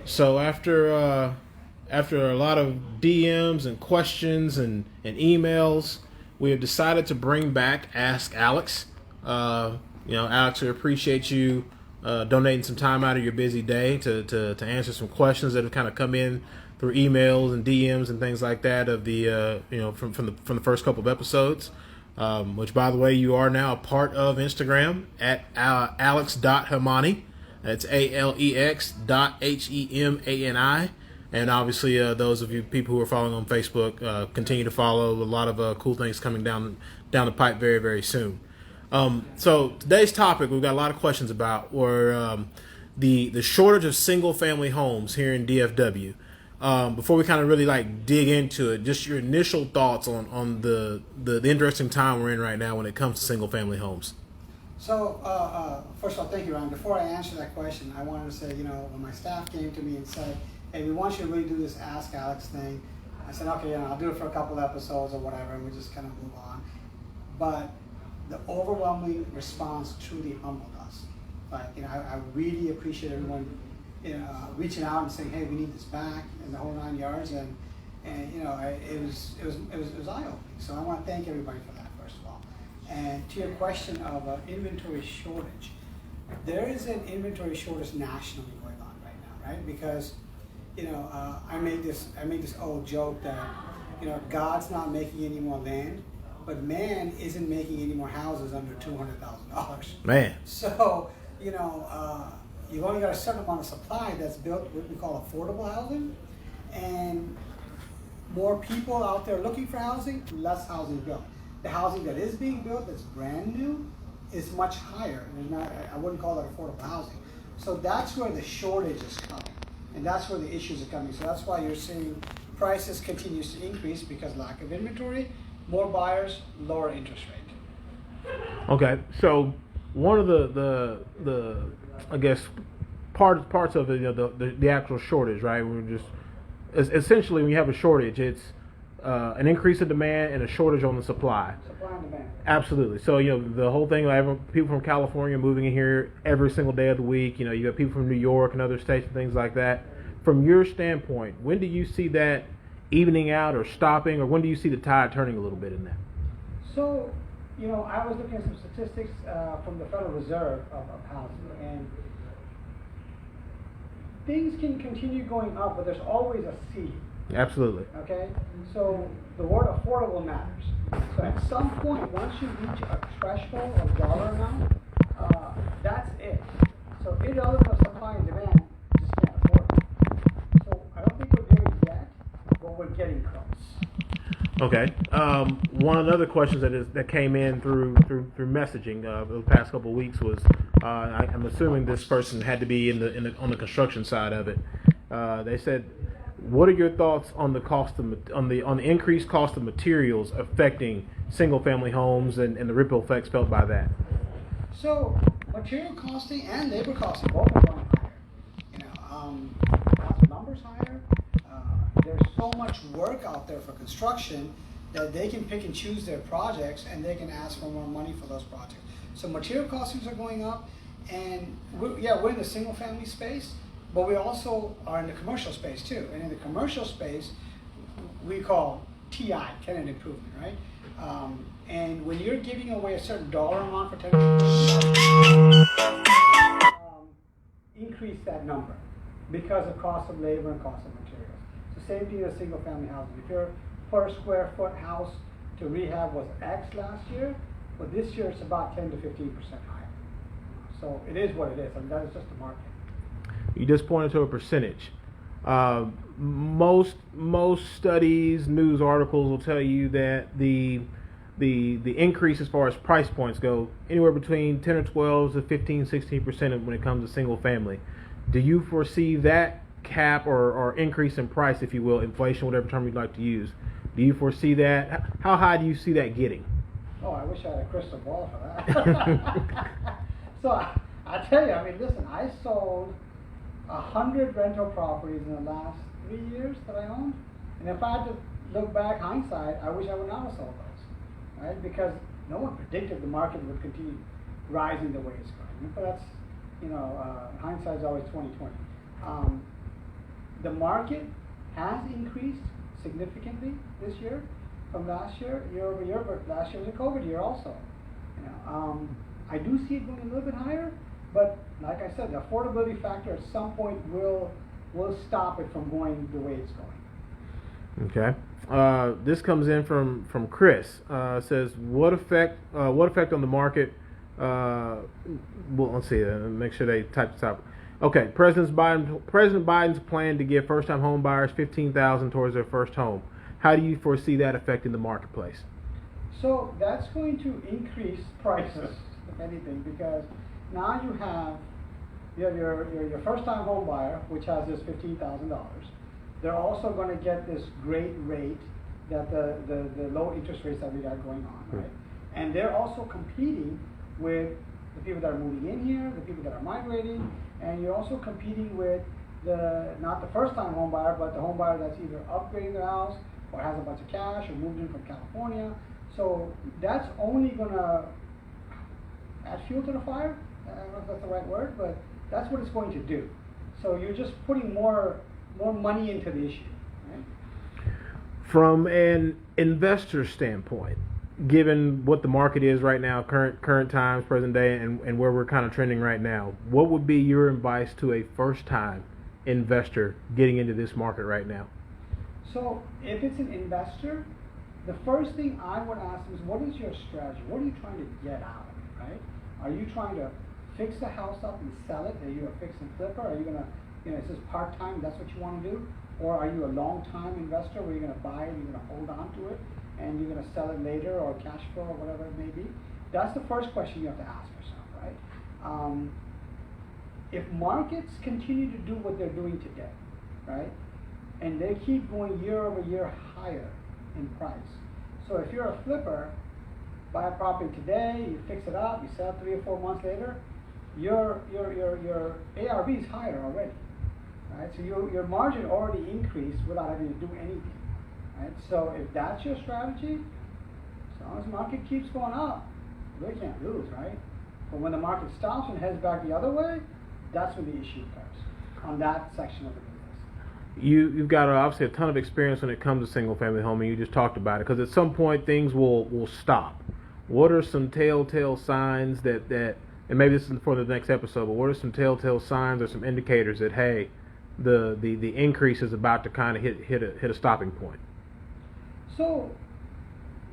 So after a lot of DMs and questions and emails, we have decided to bring back Ask Alex. Alex, we appreciate you donating some time out of your busy day to answer some questions that have kind of come in through emails and DMs and things like that of the from the first couple of episodes. Which, by the way, you are now a part of Instagram at alex.hemani. That's ALEX.HEMANI. And obviously, those of you people who are following on Facebook, continue to follow. A lot of cool things coming down the pipe very, very soon. So today's topic we've got a lot of questions about were the shortage of single family homes here in DFW. Before we kind of really dig into it, just your initial thoughts on the interesting time we're in right now when it comes to single family homes. So, first of all, thank you, Ryan. Before I answer that question, I wanted to say, when my staff came to me and said, hey, we want you to really do this Ask Alex thing, I said, okay, I'll do it for a couple episodes or whatever, and we just kind of move on. But the overwhelming response truly humbled us. I really appreciate everyone, reaching out and saying, hey, we need this back, and the whole 9 yards, and it was eye-opening. So I want to thank everybody for that, first of all. And to your question of inventory shortage, there is an inventory shortage nationally going on right now, right? Because I made this old joke that God's not making any more land, but man isn't making any more houses under $200,000. Man. So you've only got a certain amount of supply that's built what we call affordable housing, and more people out there looking for housing, less housing built. The housing that is being built that's brand new is much higher. I wouldn't call that affordable housing. So that's where the shortage is coming, and that's where the issues are coming. So that's why you're seeing prices continues to increase, because lack of inventory, more buyers, lower interest rate. Okay, so one of the I guess parts of it, the actual shortage, right? We're just essentially when you have a shortage, it's an increase in demand and a shortage on the supply. Supply and demand. Absolutely. So the whole thing, people from California moving in here every single day of the week. You got people from New York and other states and things like that. From your standpoint, when do you see that evening out or stopping, or when do you see the tide turning a little bit in that? So, I was looking at some statistics from the Federal Reserve of housing, and things can continue going up, but there's always a ceiling. Absolutely. Okay? So the word affordable matters. So at some point, once you reach a threshold of dollar amount, that's it. So irrelevant of supply and demand, you just can't afford it. So I don't think we're there yet, but we're getting close. Okay. One of the other questions that came in through messaging the past couple of weeks was, I'm assuming this person had to be on the construction side of it. They said, what are your thoughts on the cost on the increased cost of materials affecting single family homes and the ripple effects felt by that? So material costing and labor costing both are going higher. Cost of lumber's higher. There's so much work out there for construction that they can pick and choose their projects, and they can ask for more money for those projects. So material costings are going up, and we're in the single family space, but we also are in the commercial space too. And in the commercial space, we call TI, tenant improvement, right? And when you're giving away a certain dollar amount for tenant improvement, increase that number because of cost of labor and cost of materials. It's the same thing as single family housing. If your per square foot house to rehab was X last year, but this year it's about 10 to 15% higher. So it is what it is. I mean, that is just the market. You just pointed to a percentage. Most studies, news articles will tell you that the increase as far as price points go anywhere between 10 or 12 to 15, 16% when it comes to single family. Do you foresee that cap or increase in price, if you will, inflation, whatever term you'd like to use? Do you foresee that? How high do you see that getting? Oh, I wish I had a crystal ball for that. So I tell you, I mean, listen, I sold 100 rental properties in the last 3 years that I owned, and if I had to look back, hindsight, I wish I would not have sold those, right? Because no one predicted the market would continue rising the way it's going. But that's, hindsight's always 20/20. the market has increased significantly this year from last year, year over year, but last year was a COVID year also. I do see it going a little bit higher, but like I said, the affordability factor at some point will stop it from going the way it's going. Okay. This comes in from Chris. Says what effect on the market? Well, let's see. Make sure they type this out. Okay. President Biden's plan to give first-time home buyers $15,000 towards their first home. How do you foresee that affecting the marketplace? So that's going to increase prices, if anything, because now you have your first-time home buyer, which has this $15,000. They're also going to get this great rate that the low interest rates that we got going on, right? And they're also competing with the people that are moving in here, the people that are migrating, and you're also competing with not the first-time home buyer, but the home buyer that's either upgrading their house or has a bunch of cash or moved in from California. So that's only going to add fuel to the fire. I don't know if that's the right word, but that's what it's going to do. So you're just putting more money into the issue. Right? From an investor standpoint, given what the market is right now, current times, present day, and where we're kind of trending right now, what would be your advice to a first-time investor getting into this market right now? So if it's an investor, the first thing I would ask them is, what is your strategy? What are you trying to get out of it, right? Are you trying to fix the house up and sell it? Are you a fix and flipper? Are you going to, it's just part-time, that's what you want to do? Or are you a long-time investor where you're going to buy it, you're going to hold on to it, and you're going to sell it later or cash flow or whatever it may be? That's the first question you have to ask yourself, right? If markets continue to do what they're doing today, right, and they keep going year over year higher in price. So if you're a flipper, buy a property today, you fix it up, you sell it 3 or 4 months later, your ARV is higher already, right? So your margin already increased without having to do anything, right? So if that's your strategy, as long as the market keeps going up, you really can't lose, right? But when the market stops and heads back the other way, that's when the issue occurs on that section of the business. You've got obviously a ton of experience when it comes to single-family home, and you just talked about it, because at some point things will stop. What are some telltale signs that, and maybe this is for the next episode, but what are some telltale signs or some indicators that, hey, the increase is about to kind of hit a stopping point? So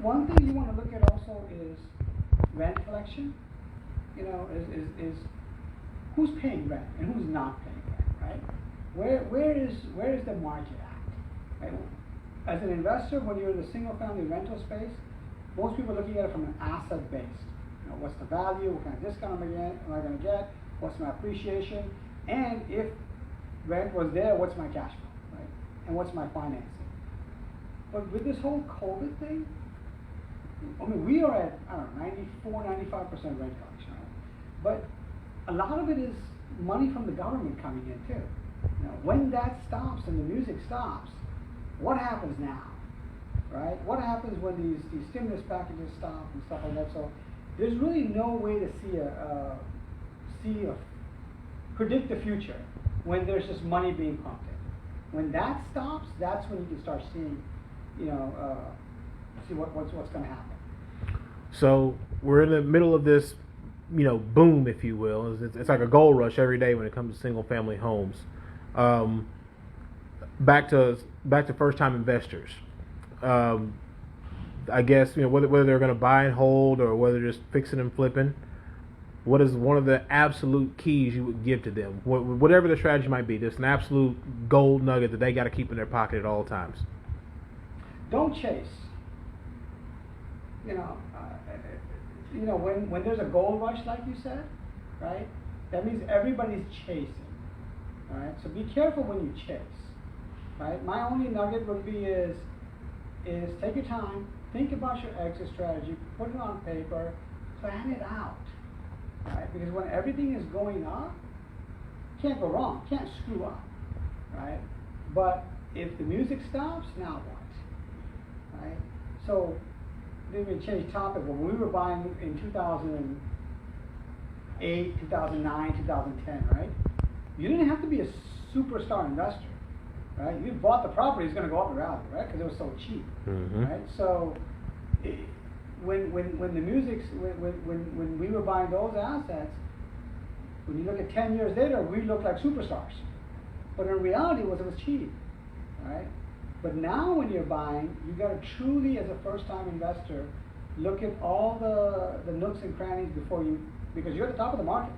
one thing you want to look at also is rent collection. Is who's paying rent and who's not paying rent, right? Where is the market at? Right? As an investor, when you're in the single-family rental space, most people are looking at it from an asset-based. What's the value? What kind of discount am I going to get? What's my appreciation? And if rent was there, what's my cash flow, right? And what's my financing? But with this whole COVID thing, I mean, we are at, 94, 95% rent collection, right? But a lot of it is money from the government coming in too. When that stops and the music stops, what happens now, right? What happens when these stimulus packages stop and stuff like that? So there's really no way to predict the future when there's just money being pumped in. When that stops, that's when you can start seeing, see what's going to happen. So we're in the middle of this, boom, if you will. It's like a gold rush every day when it comes to single-family homes. Back to first-time investors. I guess whether they're going to buy and hold or whether they're just fixing and flipping. What is one of the absolute keys you would give to them? Whatever the strategy might be, just an absolute gold nugget that they got to keep in their pocket at all times. Don't chase. When there's a gold rush, like you said, right? That means everybody's chasing, right? So be careful when you chase, right? My only nugget would be is take your time, think about your exit strategy, put it on paper, plan it out, right? Because when everything is going up, can't go wrong, can't screw up, right? But if the music stops, now what, right? So, didn't even change topic, but when we were buying in 2008, 2009, 2010, right? You didn't have to be a superstar investor. right? You bought the property, it's going to go up in value, right? Because it was so cheap, right? So when the music's when we were buying those assets, when you look at 10 years later, we look like superstars, but in reality, it was cheap, right? But now when you're buying, you got to truly, as a first-time investor, look at all the nooks and crannies because you're at the top of the market.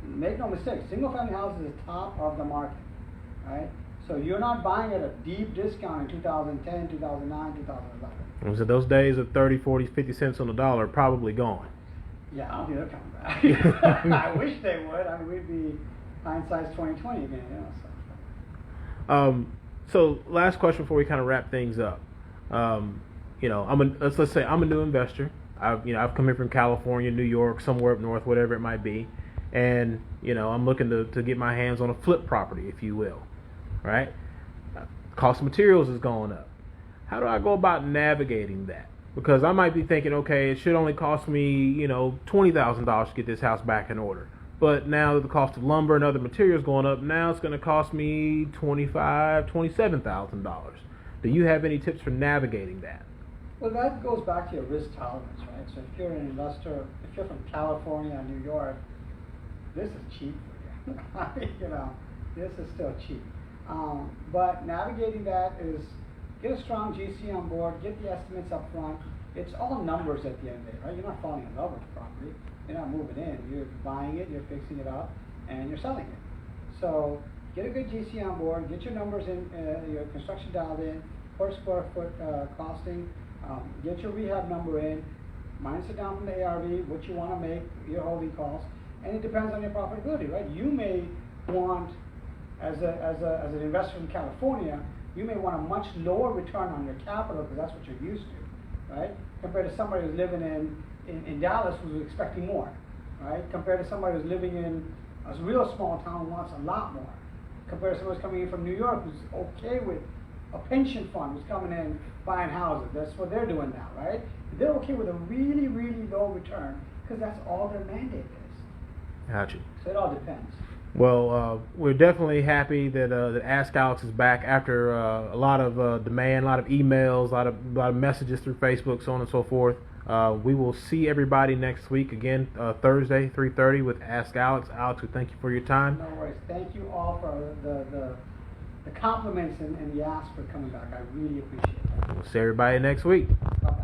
Make no mistake, single-family houses is top of the market, right? So you're not buying at a deep discount in 2010, 2009, 2011. So those days of 30, 40, 50 cents on the dollar are probably gone. Yeah, I don't think they're coming back. I wish they would. I mean, we'd be hindsight's 2020 again, you know. So last question before we kind of wrap things up. You know, let's say I'm a new investor. I've come in from California, New York, somewhere up north, whatever it might be, and you know, I'm looking to get my hands on a flip property, if you will, right? Cost of materials is going up. How do I go about navigating that? Because I might be thinking, okay, it should only cost me, you know, $20,000 to get this house back in order. But now the cost of lumber and other materials going up, now it's going to cost me $25,000, $27,000. Do you have any tips for navigating that? Well, that goes back to your risk tolerance, right? So if you're an investor, if you're from California or New York, this is cheap for you. You know, this is still cheap. But navigating that is get a strong GC on board, get the estimates up front. It's all numbers at the end of the day, right? You're not falling in love with the property. You're not moving in. You're buying it, you're fixing it up, and you're selling it. So get a good GC on board, get your numbers in, your construction dialed in, per square foot costing, get your rehab number in, minus it down from the ARV, what you want to make, your holding costs, and it depends on your profitability, right? You may want, as an investor in California, you may want a much lower return on your capital because that's what you're used to, right? Compared to somebody who's living in Dallas who's expecting more, right? Compared to somebody who's living in a real small town who wants a lot more. Compared to somebody who's coming in from New York who's okay with a pension fund who's coming in buying houses. That's what they're doing now, right? They're okay with a really, really low return because that's all their mandate is. Gotcha. So it all depends. Well, we're definitely happy that Ask Alex is back after a lot of demand, a lot of emails, a lot of messages through Facebook, so on and so forth. We will see everybody next week again, Thursday, 3:30 with Ask Alex. Alex, we thank you for your time. No worries. Thank you all for the compliments and the ask for coming back. I really appreciate that. We'll see everybody next week. Bye-bye.